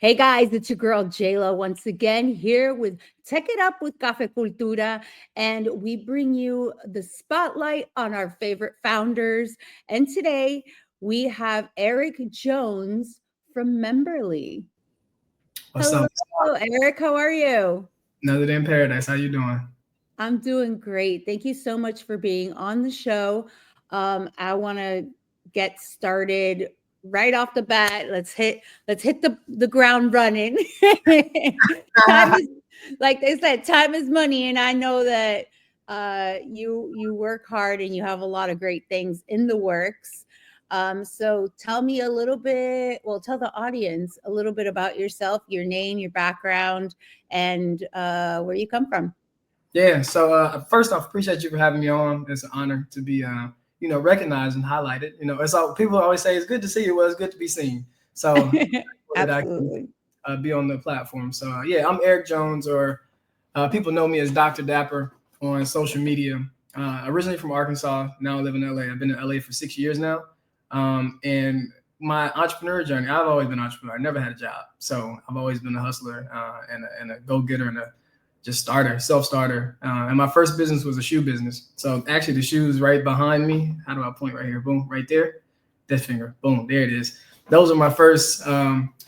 Hey guys, it's your girl JLo once again here with Tech It Up with Cafe Cultura, and we bring you the spotlight on our favorite founders. And today we have Eric Jones from Memberly. What's Hello, up? Eric. How are you? Another day in paradise. How you doing? I'm doing great. Thank you so much for being on the show. I want to get started right off the bat. Let's hit the ground running. Time is, like they said, time is money, and I know that you work hard and you have a lot of great things in the works. So tell me a little bit. Well, tell the audience a little bit about yourself, your name, your background, and where you come from. Yeah. So first off, appreciate you for having me on. It's an honor to be recognized and highlighted. It's all people always say it's good to see you. Well, it's good to be seen. So that I can Absolutely. be on the platform. So yeah, I'm Eric Jones, or people know me as Dr. Dapper on social media. Originally from Arkansas, now I live in LA. I've been in LA for 6 years now. And my entrepreneur journey, I've always been an entrepreneur. I never had a job. So I've always been a hustler and a go-getter and a just starter, self-starter. And my first business was a shoe business. So actually the shoes right behind me, how do I point right here? Boom, right there. That finger, boom, there it is. Those are my first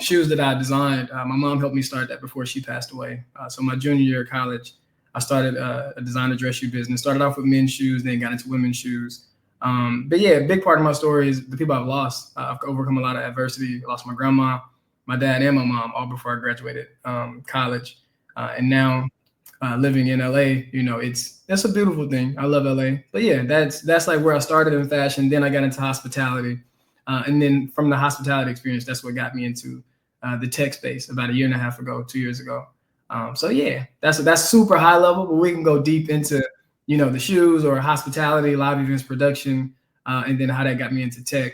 shoes that I designed. My mom helped me start that before she passed away. So my junior year of college, I started a designer dress shoe business. Started off with men's shoes, then got into women's shoes. But yeah, a big part of my story is the people I've lost. I've overcome a lot of adversity. I lost my grandma, my dad, and my mom all before I graduated college. And now living in LA, that's a beautiful thing. I love LA. But yeah, that's like where I started in fashion. Then I got into hospitality. And then from the hospitality experience, that's what got me into the tech space about a year and a half ago, 2 years ago. So yeah, that's super high level, but we can go deep into, the shoes or hospitality, live events production, and then how that got me into tech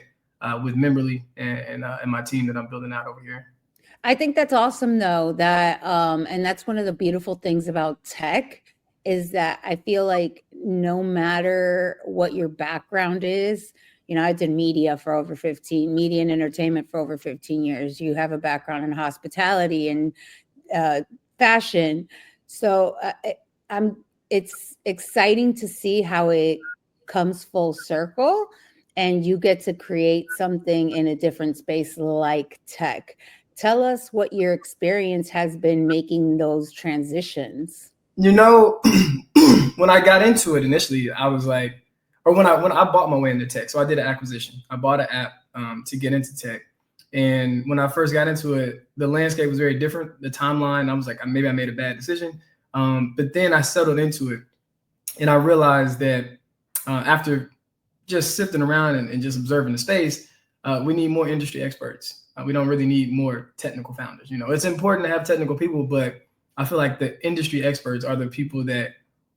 with Memberly and my team that I'm building out over here. I think that's awesome though that and that's one of the beautiful things about tech is that I feel like no matter what your background is, I did media and entertainment for over 15 years. You have a background in hospitality and uh, fashion. So I'm it's exciting to see how it comes full circle and you get to create something in a different space like tech. Tell us what your experience has been making those transitions. You know, when I got into it initially, I was like, or when I bought my way into tech. So I did an acquisition. I bought an app to get into tech. And when I first got into it, the landscape was very different. The timeline, I was like, maybe I made a bad decision. But then I settled into it, and I realized that after just sifting around and just observing the space, we need more industry experts. We don't really need more technical founders. It's important to have technical people, but I feel like the industry experts are the people that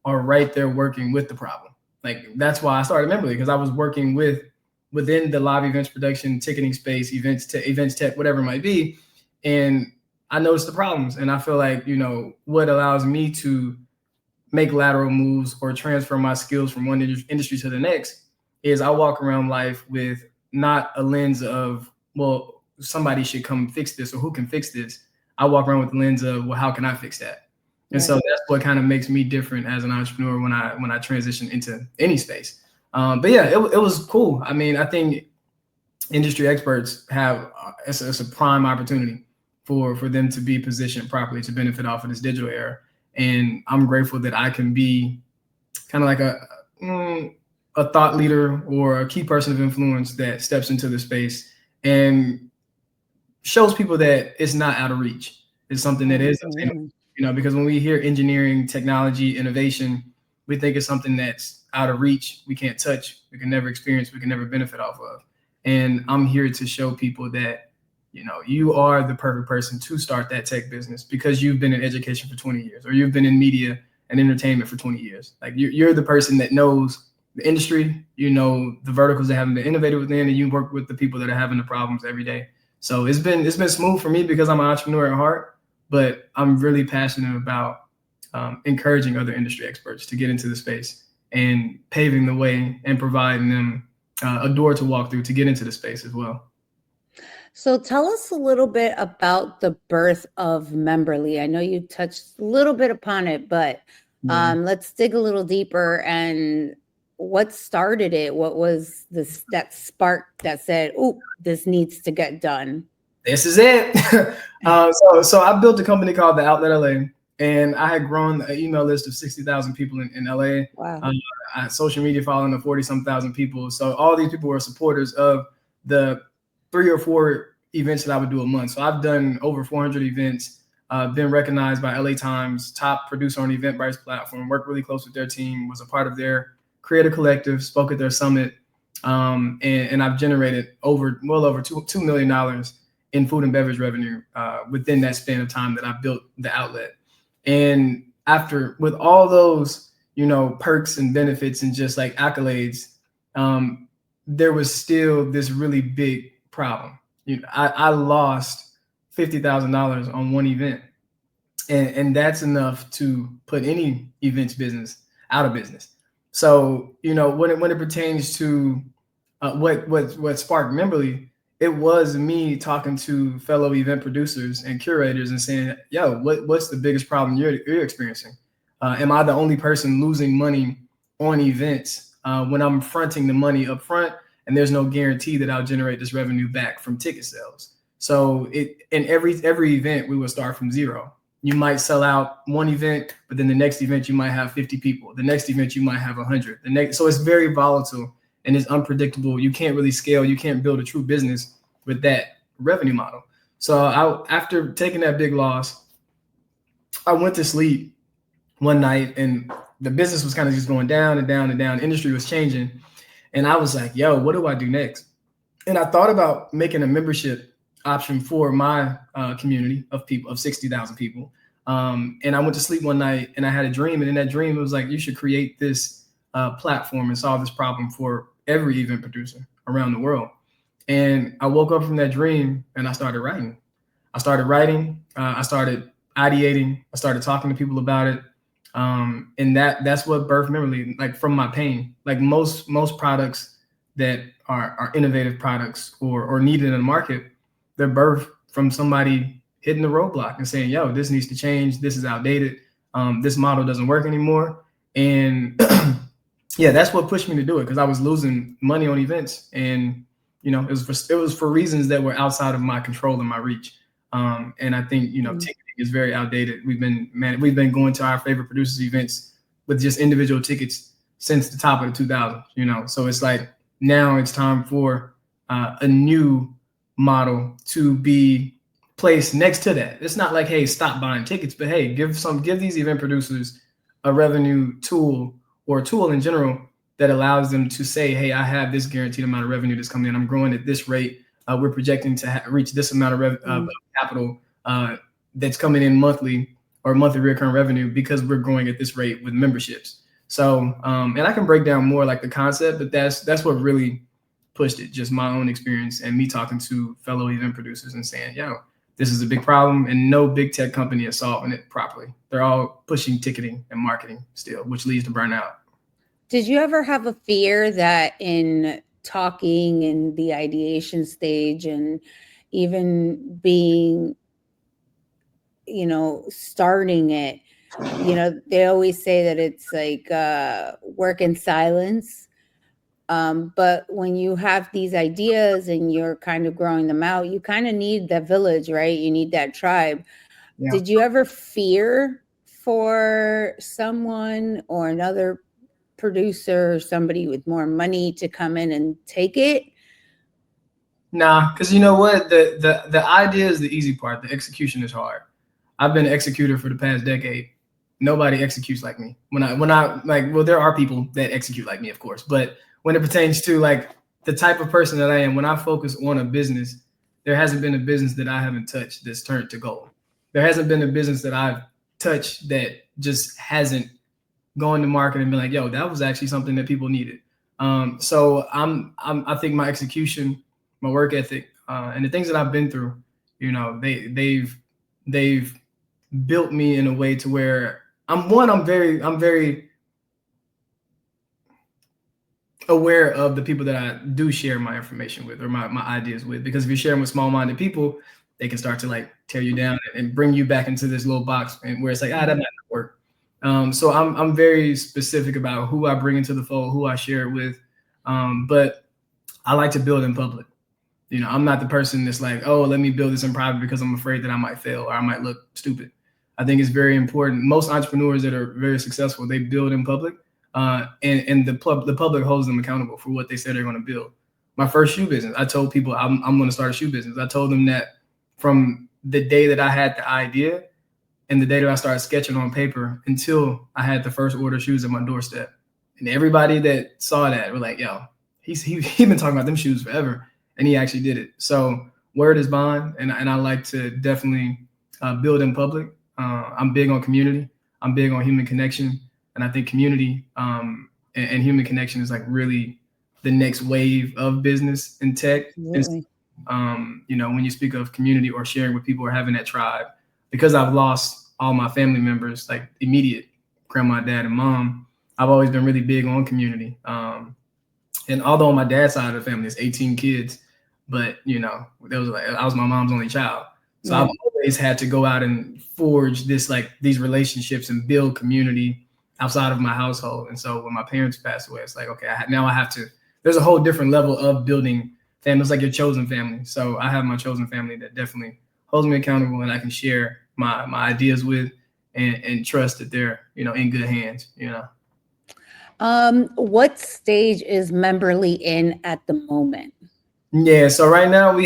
are right there working with the problem. Like that's why I started Memberly, because I was working within the live events production, ticketing space, events tech, whatever it might be, and I noticed the problems. And I feel like what allows me to make lateral moves or transfer my skills from one industry to the next is I walk around life with not a lens of, well, somebody should come fix this or who can fix this. I walk around with the lens of, well, how can I fix that? And so that's what kind of makes me different as an entrepreneur when I transition into any space. But yeah, it was cool. I mean, I think industry experts have it's a prime opportunity for them to be positioned properly to benefit off of this digital era. And I'm grateful that I can be kind of like a thought leader or a key person of influence that steps into the space and shows people that it's not out of reach. It's something that is obtainable. Because when we hear engineering, technology, innovation, we think it's something that's out of reach, we can't touch, we can never experience, we can never benefit off of. And I'm here to show people that, you are the perfect person to start that tech business because you've been in education for 20 years or you've been in media and entertainment for 20 years. Like you're the person that knows the industry, the verticals that haven't been innovated within, and you work with the people that are having the problems every day. So it's been smooth for me because I'm an entrepreneur at heart, but I'm really passionate about encouraging other industry experts to get into the space and paving the way and providing them a door to walk through to get into the space as well. So tell us a little bit about the birth of Memberly. I know you touched a little bit upon it, but Yeah. let's dig a little deeper. And what started it? What was this that spark that said, "Oh, this needs to get done"? This is it. So I built a company called the Outlet LA, and I had grown an email list of 60,000 people in LA. Wow. I had social media following of 40 some thousand people. So all these people were supporters of the 3 or 4 events that I would do a month. So I've done over 400 events, been recognized by LA Times, top producer on Eventbrite's platform, worked really close with their team, was a part of their creative collective, spoke at their summit. And I've generated well over $2 million in food and beverage revenue within that span of time that I built the outlet. And after, with all those, perks and benefits and just like accolades, there was still this really big problem. I lost $50,000 on one event, and that's enough to put any events business out of business. So when it pertains to what sparked Memberly, it was me talking to fellow event producers and curators and saying, "Yo, what's the biggest problem you're experiencing? Am I the only person losing money on events when I'm fronting the money up front, and there's no guarantee that I'll generate this revenue back from ticket sales?" So in every event, we would start from zero. You might sell out one event, but then the next event you might have 50 people. The next event you might have 100. So it's very volatile and it's unpredictable. You can't really scale. You can't build a true business with that revenue model. So after taking that big loss, I went to sleep one night and the business was kind of just going down and down and down. Industry was changing. And I was like, yo, what do I do next? And I thought about making a membership option for my community of people, of 60,000 people. And I went to sleep one night and I had a dream. And in that dream, it was like, you should create this platform and solve this problem for every event producer around the world. And I woke up from that dream and I started writing. I started ideating. I started talking to people about it. And that's what birthed Memberly, like from my pain. Like most products that are innovative products or needed in the market, they're birthed from somebody hitting the roadblock and saying, yo, this needs to change. This is outdated. This model doesn't work anymore. And yeah, that's what pushed me to do it, because I was losing money on events, and it was for reasons that were outside of my control and my reach. And I think ticketing is very outdated. We've been going to our favorite producers events with just individual tickets since the top of the 2000s. So it's like now it's time for a new model to be placed next to that. It's not like, hey, stop buying tickets, but hey, give these event producers a revenue tool, or a tool in general, that allows them to say, hey, I have this guaranteed amount of revenue that's coming in. I'm growing at this rate. We're projecting to reach this amount of capital that's coming in monthly, or monthly recurring revenue, because we're growing at this rate with memberships. So, and I can break down more like the concept, but that's what really pushed it. Just my own experience and me talking to fellow event producers and saying, yo, this is a big problem, and no big tech company is solving it properly. They're all pushing ticketing and marketing still, which leads to burnout. Did you ever have a fear that in talking in the ideation stage and even being, starting it, they always say that it's like work in silence. But when you have these ideas and you're kind of growing them out, you kind of need that village, right? You need that tribe. Yeah. Did you ever fear for someone or another producer or somebody with more money to come in and take it? Nah, because you know what? The idea is the easy part. The execution is hard. I've been an executor for the past decade. Nobody executes like me. When I like, well, there are people that execute like me, of course, but when it pertains to like the type of person that I am, when I focus on a business, there hasn't been a business that I haven't touched that's turned to gold. There hasn't been a business that I've touched that just hasn't gone to market and been like, yo, that was actually something that people needed. So I think my execution, my work ethic, and the things that I've been through, they've built me in a way to where I'm very aware of the people that I do share my information with or my ideas with, because if you're sharing with small-minded people, they can start to like tear you down and bring you back into this little box and where it's like, that might not work. So I'm very specific about who I bring into the fold, who I share it with. But I like to build in public. I'm not the person that's like, oh, let me build this in private because I'm afraid that I might fail or I might look stupid. I think it's very important. Most entrepreneurs that are very successful, they build in public, and the public holds them accountable for what they said they're going to build. My first shoe business, I told people I'm going to start a shoe business. I told them that from the day that I had the idea and the day that I started sketching on paper until I had the first order of shoes at my doorstep. And everybody that saw that were like, yo, he been talking about them shoes forever. And he actually did it. So word is bond. And I like to definitely build in public. I'm big on community. I'm big on human connection. And I think community and human connection is like really the next wave of business in tech. Absolutely. And, when you speak of community or sharing with people or having that tribe, because I've lost all my family members, like immediate grandma, dad, and mom, I've always been really big on community. And although on my dad's side of the family, it's 18 kids, but I was my mom's only child. So I've always had to go out and forge these relationships and build community outside of my household. And so when my parents passed away, it's like, okay, now I have to, there's a whole different level of building family. It's like your chosen family. So I have my chosen family that definitely holds me accountable and I can share my ideas with and trust that they're, in good hands, What stage is Memberly in at the moment? Yeah, so right now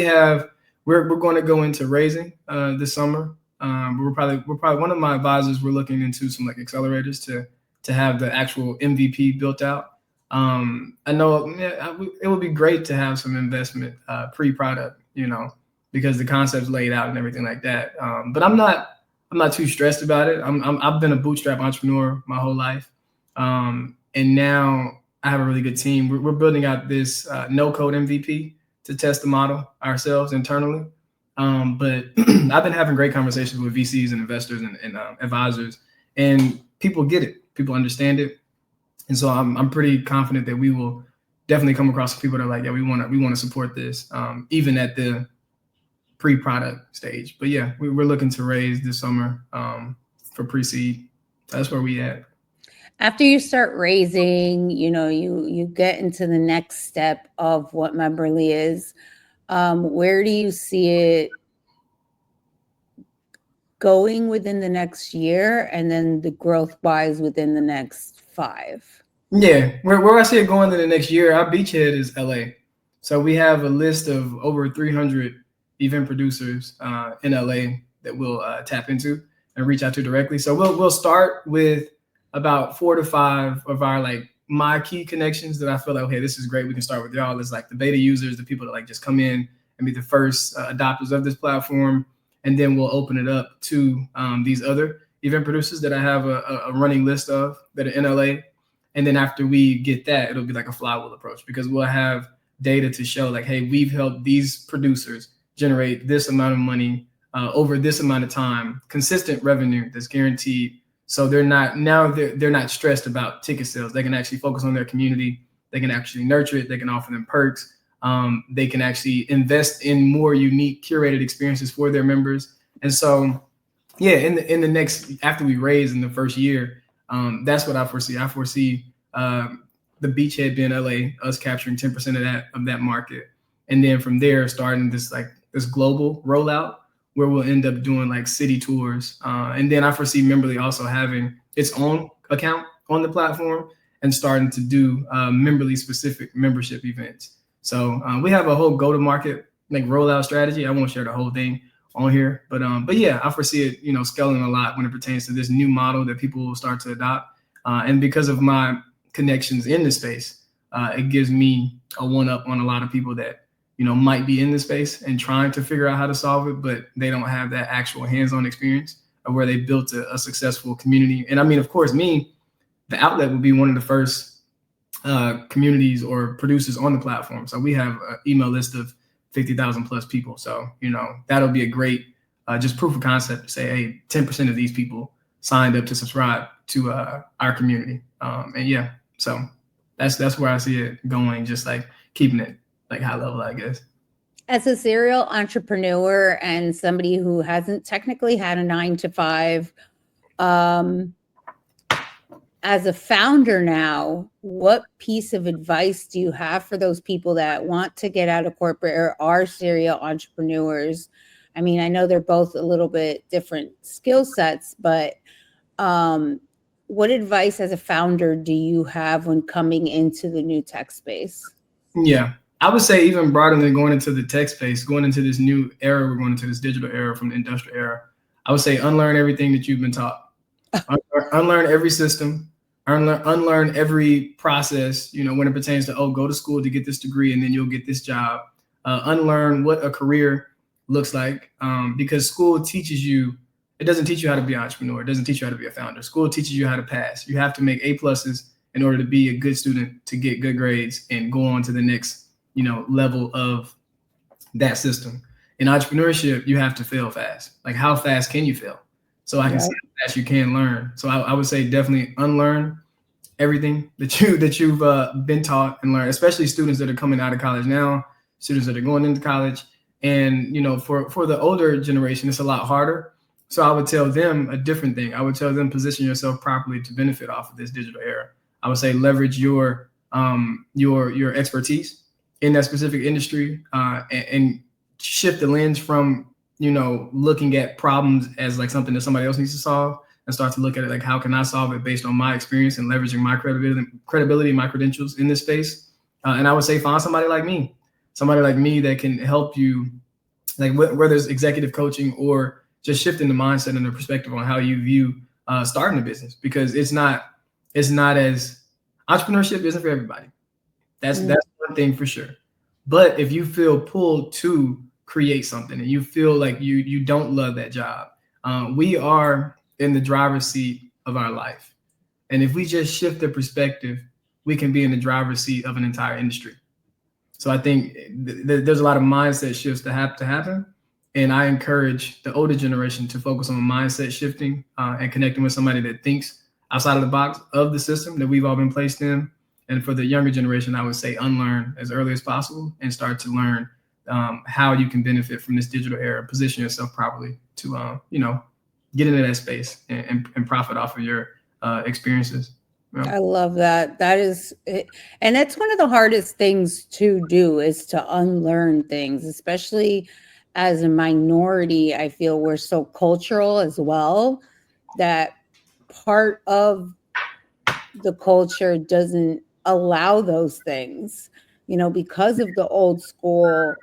we're going to go into raising this summer. We're probably one of my advisors. We're looking into some like accelerators to have the actual MVP built out. I know it would be great to have some investment pre-product, because the concept's laid out and everything like that. But I'm not too stressed about it. I've been a bootstrap entrepreneur my whole life, and now I have a really good team. We're building out this no-code MVP to test the model ourselves internally. But I've been having great conversations with VCs and investors and advisors, and people get it. People understand it. And so I'm pretty confident that we will definitely come across people that are like, yeah, we want to support this, even at the pre-product stage. But yeah, we're looking to raise this summer for pre-seed. That's where we at. After you start raising, you get into the next step of what Memberly is. Where do you see it going within the next year, and then the growth wise within the next 5? Yeah, where I see it going in the next year, our beachhead is LA. So we have a list of over 300 event producers in LA that we'll tap into and reach out to directly. So we'll start with about 4 to 5 of our my key connections that I feel like, okay, this is great. We can start with y'all. It's like the beta users, the people that just come in and be the first adopters of this platform. And then we'll open it up to these other event producers that I have a running list of that are in LA. And then after we get that, it'll be like a flywheel approach, because we'll have data to show like, hey, we've helped these producers generate this amount of money over this amount of time, consistent revenue that's guaranteed. So they're not stressed about ticket sales. They can actually focus on their community. They can actually nurture it. They can offer them perks. They can actually invest in more unique curated experiences for their members. And so, yeah, in the next, after we raise in the first year, that's what I foresee. I foresee the beachhead being LA, us capturing 10% of that market. And then from there, starting this global rollout where we'll end up doing like city tours. And then I foresee Memberly also having its own account on the platform and starting to do Memberly specific membership events. So we have a whole go-to-market rollout strategy. I won't share the whole thing on here, but yeah, I foresee it, scaling a lot when it pertains to this new model that people will start to adopt. And because of my connections in the space, it gives me a one-up on a lot of people that might be in the space and trying to figure out how to solve it, but they don't have that actual hands-on experience of where they built a successful community. And I mean, of course, the outlet would be one of the first communities or producers on the platform. So we have an email list of 50,000 plus people. So, that'll be a great just proof of concept to say, hey, 10% of these people signed up to subscribe to our community. And yeah, so. That's where I see it going, just like keeping it like high level, I guess. As a serial entrepreneur and somebody who hasn't technically had a 9 to 5, um, as a founder now, what piece of advice do you have for those people that want to get out of corporate or are serial entrepreneurs? I mean, I know they're both a little bit different skill sets, but um, what advice as a founder do you have when coming into the new tech space? Yeah. I would say even broader than going into the tech space, going into this new era, we're going into this digital era from the industrial era. I would say unlearn everything that you've been taught. Unlearn every system, unlearn every process, when it pertains to, go to school to get this degree and then you'll get this job. Unlearn what a career looks like, because school teaches you, it doesn't teach you how to be an entrepreneur. It doesn't teach you how to be a founder. School teaches you how to pass. You have to make A pluses in order to be a good student, to get good grades and go on to the next, level of that system. In entrepreneurship, you have to fail fast. Like, how fast can you fail? So I can see how fast you can learn. So I would say definitely unlearn everything that you've been taught and learned, especially students that are coming out of college now, students that are going into college. And for the older generation, it's a lot harder. So I would tell them a different thing. I would tell them position yourself properly to benefit off of this digital era. I would say leverage your expertise in that specific industry, and shift the lens from looking at problems as like something that somebody else needs to solve, and start to look at it like, how can I solve it based on my experience and leveraging my credibility, my credentials in this space. And I would say find somebody like me that can help you, like whether it's executive coaching or just shifting the mindset and the perspective on how you view starting a business, because it's not as entrepreneurship isn't for everybody. That's one thing for sure. But if you feel pulled to create something and you feel like you don't love that job, we are in the driver's seat of our life. And if we just shift the perspective, we can be in the driver's seat of an entire industry. So I think there's a lot of mindset shifts that have to happen. And I encourage the older generation to focus on mindset shifting and connecting with somebody that thinks outside of the box of the system that we've all been placed in. And for the younger generation, I would say unlearn as early as possible and start to learn how you can benefit from this digital era, position yourself properly to, get into that space and profit off of your experiences. I love that. That is it. And that's one of the hardest things to do, is to unlearn things, especially as a minority. I feel we're so cultural as well that part of the culture doesn't allow those things, because of the old school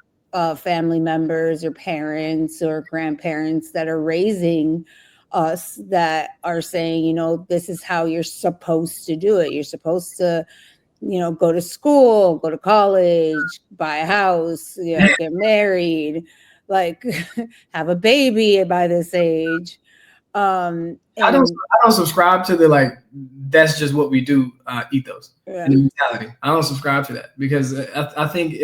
family members or parents or grandparents that are raising us, that are saying, this is how you're supposed to do it. You're supposed to, go to school, go to college, buy a house, get married, like have a baby by this age. I don't subscribe to the like that's just what we do ethos and the mentality. I don't subscribe to that, because I think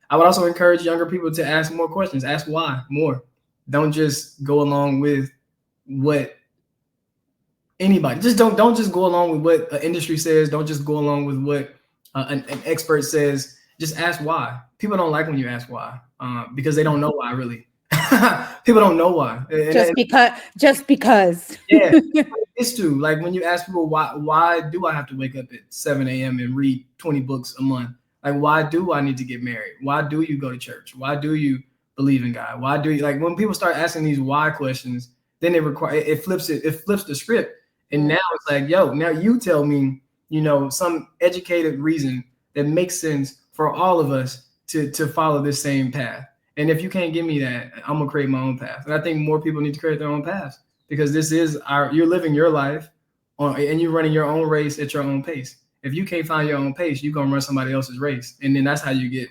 I would also encourage younger people to ask more questions, ask why more. Don't just go along with what anybody. Just don't just go along with what an industry says. Don't just go along with what an expert says. Just ask why. People don't like when you ask why, because they don't know why really. People don't know why. Just because. Yeah, it's true. Like when you ask people why do I have to wake up at 7 a.m. and read 20 books a month? Like, why do I need to get married? Why do you go to church? Why do you believe in God? Why do you, like, when people start asking these why questions, then it flips the script. And now it's like, yo, now you tell me, some educated reason that makes sense for all of us to follow this same path. And if you can't give me that, I'm gonna create my own path. And I think more people need to create their own paths, because this is you're living your life and you're running your own race at your own pace. If you can't find your own pace, you're gonna run somebody else's race. And then that's how you get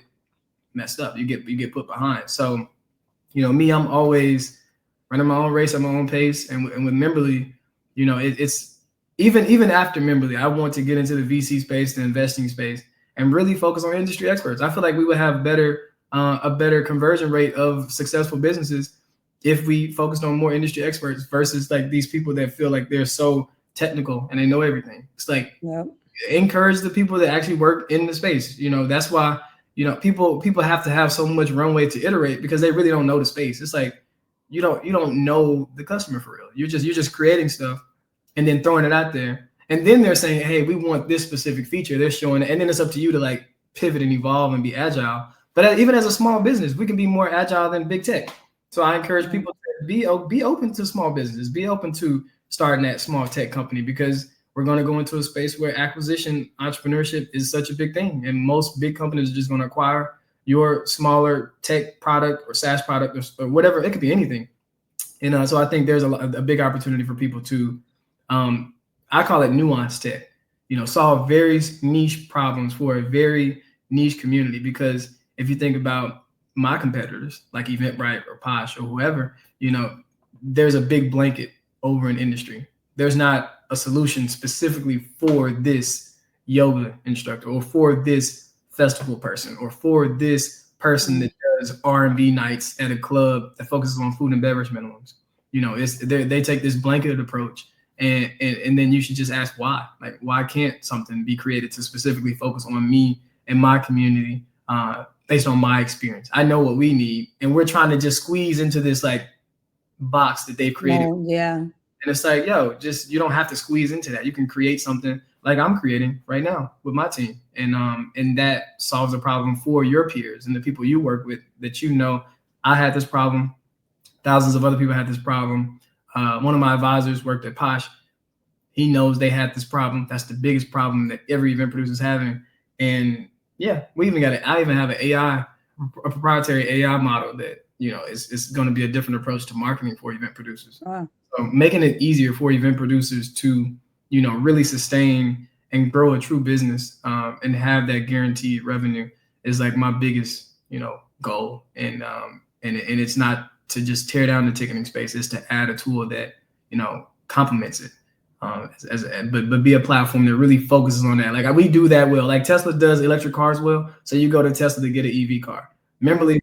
messed up. You get put behind. So, me, I'm always running my own race at my own pace. And with Memberly, it's even after Memberly, I want to get into the VC space, the investing space, and really focus on industry experts. I feel like we would have a better conversion rate of successful businesses if we focused on more industry experts versus like these people that feel like they're so technical and they know everything. It's like, encourage the people that actually work in the space. That's why, people have to have so much runway to iterate, because they really don't know the space. It's like, you don't know the customer for real. You're just creating stuff and then throwing it out there. And then they're saying, hey, we want this specific feature. They're showing it. And then it's up to you to like pivot and evolve and be agile. But even as a small business, we can be more agile than big tech. So I encourage people to be open to small business, be open to starting that small tech company, because we're going to go into a space where acquisition entrepreneurship is such a big thing. And most big companies are just going to acquire your smaller tech product or SaaS product or whatever. It could be anything. So I think there's a big opportunity for people to, I call it nuanced tech, solve very niche problems for a very niche community. Because if you think about my competitors like Eventbrite or Posh or whoever, there's a big blanket over an industry. There's not a solution specifically for this yoga instructor or for this festival person or for this person that does R&B nights at a club that focuses on food and beverage minimums. They take this blanketed approach, and then you should just ask why. Like, why can't something be created to specifically focus on me and my community based on my experience? I know what we need, and we're trying to just squeeze into this like box that they've created. Yeah. And it's like, you don't have to squeeze into that. You can create something like I'm creating right now with my team. And that solves a problem for your peers and the people you work with that, I had this problem. Thousands of other people had this problem. One of my advisors worked at Posh. He knows they had this problem. That's the biggest problem that every event producer is having. And I even have a proprietary AI model that, is going to be a different approach to marketing for event producers. Wow. So making it easier for event producers to, really sustain and grow a true business and have that guaranteed revenue is like my biggest, goal. And it's not to just tear down the ticketing space. It's to add a tool that, complements it. But be a platform that really focuses on that. Like we do that well. Like Tesla does electric cars well. So you go to Tesla to get an EV car. Memberly,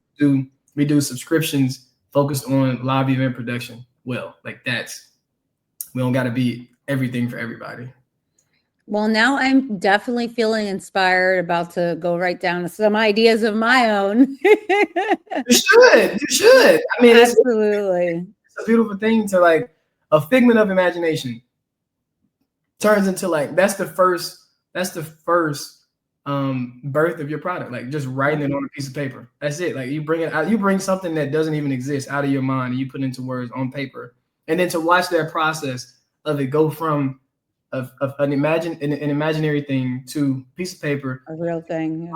we do subscriptions focused on live event production. Well, like we don't got to be everything for everybody. Well, now I'm definitely feeling inspired, about to go write down some ideas of my own. You should. I mean, absolutely. It's a beautiful thing to like a figment of imagination turns into like, that's the first birth of your product. Like just writing it on a piece of paper. That's it. Like you bring it out, you bring something that doesn't even exist out of your mind and you put it into words on paper. And then to watch that process of it go from an imaginary thing to piece of paper, a real thing,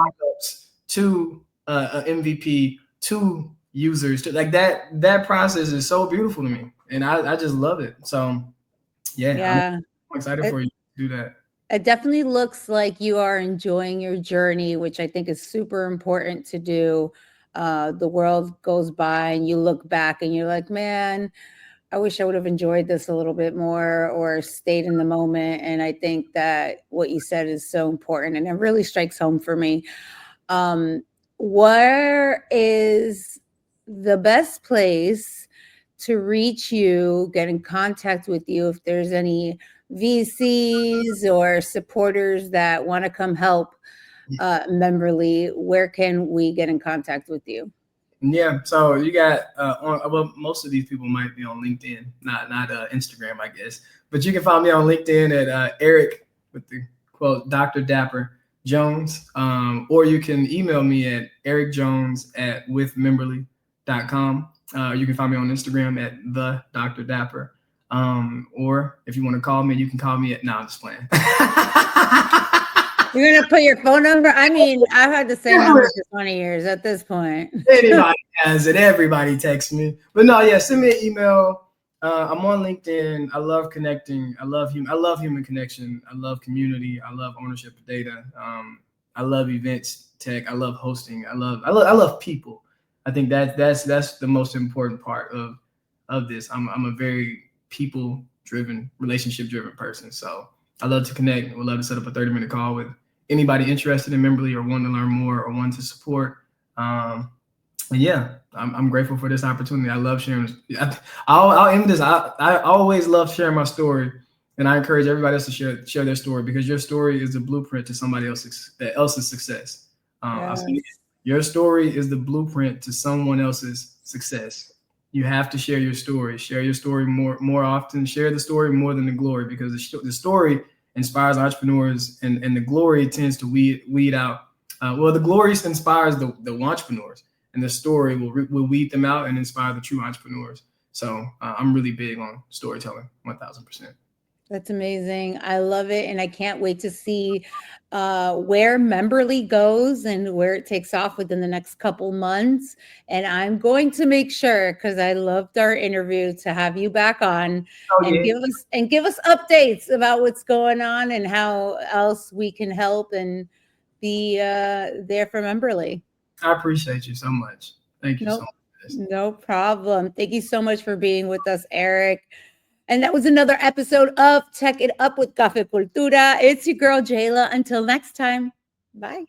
to an MVP, to users, to like that process is so beautiful to me, and I just love it. So I'm excited for you to do that. It definitely looks like you are enjoying your journey, which I think is super important to do. The world goes by and you look back and you're like, man, I wish I would have enjoyed this a little bit more or stayed in the moment. And I think that what you said is so important and it really strikes home for me. Where is the best place to reach you, get in contact with you if there's any VCs or supporters that want to come help Memberly? Where can we get in contact with you? Yeah, so you got most of these people might be on LinkedIn, not Instagram, I guess. But you can find me on LinkedIn at Eric with the quote Dr. Dapper Jones, or you can email me at ericjones@withmemberly.com. You can find me on Instagram at the Dr. Dapper, or if you want to call me, you can call me at. No, I'm just playing. You're gonna put your phone number? I mean, I've had the same number for 20 years at this point. Anybody has it. Everybody texts me. But no, send me an email. I'm on LinkedIn. I love connecting. I love human connection. I love community. I love ownership of data. I love events tech. I love hosting. I love people. I think that's the most important part of this. I'm a very people-driven, relationship-driven person. So I love to connect. Would love to set up a 30-minute call with anybody interested in Memberly or want to learn more or want to support. I'm grateful for this opportunity. I love sharing. I'll end this. I always love sharing my story And I encourage everybody else to share their story, because your story is the blueprint to somebody else's success. I've seen it. Yes. Your story is the blueprint to someone else's success. You have to share your story. Share your story more often. Share the story more than the glory, because the story inspires entrepreneurs, and the glory tends to weed out. Well, the glory inspires the entrepreneurs, and the story will weed them out and inspire the true entrepreneurs. So I'm really big on storytelling, 1000%. That's amazing. I love it. And I can't wait to see where Memberly goes and where it takes off within the next couple months. And I'm going to make sure, because I loved our interview, to have you back on Oh and yeah, give us updates about what's going on and how else we can help and be there for Memberly. I appreciate you so much. Thank you so Nope. much for this. No problem. Thank you so much for being with us, Eric. And that was another episode of Tech It Up with Cafe Cultura. It's your girl, Jayla. Until next time, bye.